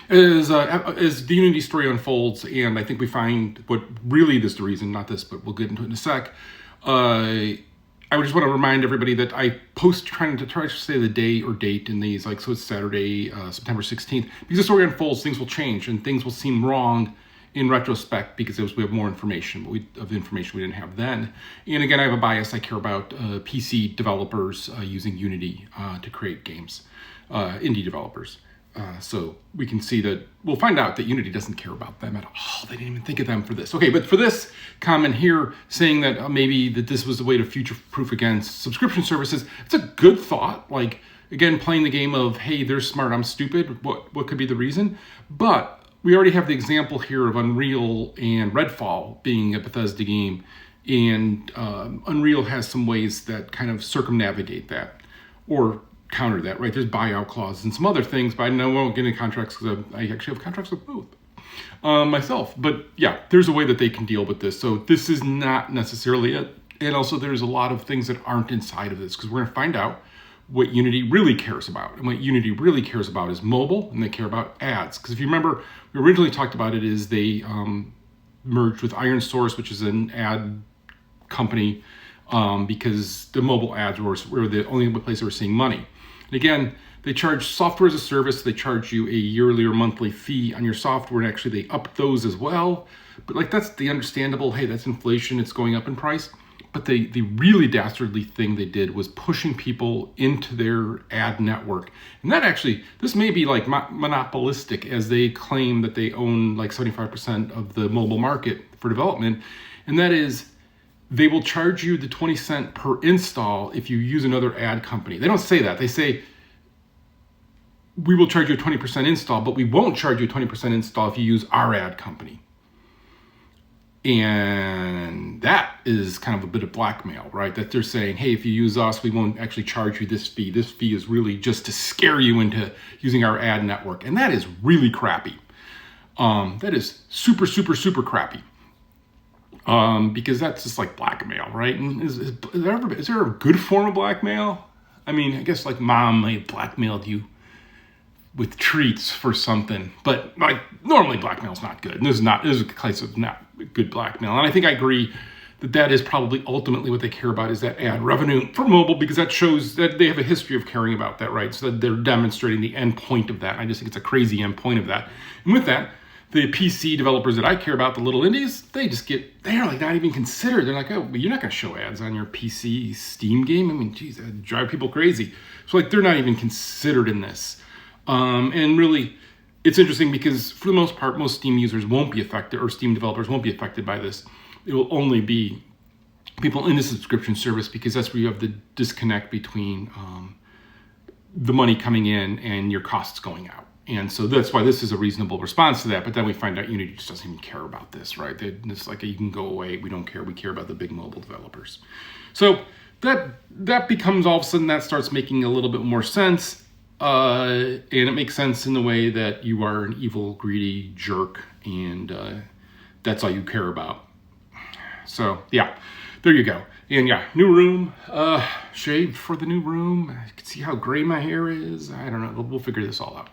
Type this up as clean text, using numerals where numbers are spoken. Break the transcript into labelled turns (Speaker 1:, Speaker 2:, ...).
Speaker 1: As the Unity story unfolds, and I think we find what really is the reason, not this, but we'll get into it in a sec. I would just want to remind everybody that I post trying to say the day or date in these, like, so it's Saturday, September 16th. Because the story unfolds, things will change and things will seem wrong in retrospect because we have more information, but information we didn't have then. And again, I have a bias. I care about PC developers using Unity to create games, indie developers. So we can see that we'll find out that Unity doesn't care about them at all. They didn't even think of them for this. Okay, but for this comment here saying that maybe that this was the way to future-proof against subscription services, it's a good thought. Like, again, playing the game of, hey, they're smart, I'm stupid. What could be the reason? But we already have the example here of Unreal and Redfall being a Bethesda game, and Unreal has some ways that kind of circumnavigate that or counter that, right? There's buyout clauses and some other things, but I know I won't get into contracts because I actually have contracts with both myself. But yeah, there's a way that they can deal with this. So this is not necessarily it. And also there's a lot of things that aren't inside of this because we're going to find out what Unity really cares about. And what Unity really cares about is mobile, and they care about ads. Because if you remember, we originally talked about it is they merged with ironSource, which is an ad company, because the mobile ads were the only place they were seeing money. And again, they charge software as a service. They charge you a yearly or monthly fee on your software, and actually they upped those as well. But like, that's the understandable, hey, that's inflation, it's going up in price. But the really dastardly thing they did was pushing people into their ad network. And that actually, this may be like monopolistic, as they claim that they own like 75% of the mobile market for development. And that is, they will charge you the 20 cents per install if you use another ad company. They don't say that. They say, we will charge you a 20% install, but we won't charge you a 20% install if you use our ad company. And that is kind of a bit of blackmail, right? That they're saying, hey, if you use us, we won't actually charge you this fee. This fee is really just to scare you into using our ad network. And that is really crappy. That is super, super, super crappy. Because that's just like blackmail, right? And is there a good form of blackmail? I mean, I guess like mom may have blackmailed you with treats for something, but like normally blackmail is not good. And this is a case of not good blackmail. And I think I agree that is probably ultimately what they care about, is that ad revenue for mobile, because that shows that they have a history of caring about that, right? So that they're demonstrating the end point of that. And I just think it's a crazy end point of that. And with that, the PC developers that I care about, the little indies, they're like not even considered. They're like, oh, but you're not going to show ads on your PC Steam game. I mean, geez, that'd drive people crazy. So like, they're not even considered in this. And really, it's interesting because for the most part, most Steam users won't be affected, or Steam developers won't be affected by this. It will only be people in the subscription service, because that's where you have the disconnect between the money coming in and your costs going out. And so that's why this is a reasonable response to that. But then we find out Unity just doesn't even care about this, right? It's like, you can go away. We don't care. We care about the big mobile developers. So that becomes, all of a sudden, that starts making a little bit more sense. And it makes sense in the way that you are an evil, greedy jerk, and that's all you care about. So yeah, there you go. And yeah, new room, shaved for the new room. I can see how gray my hair is. I don't know. We'll figure this all out.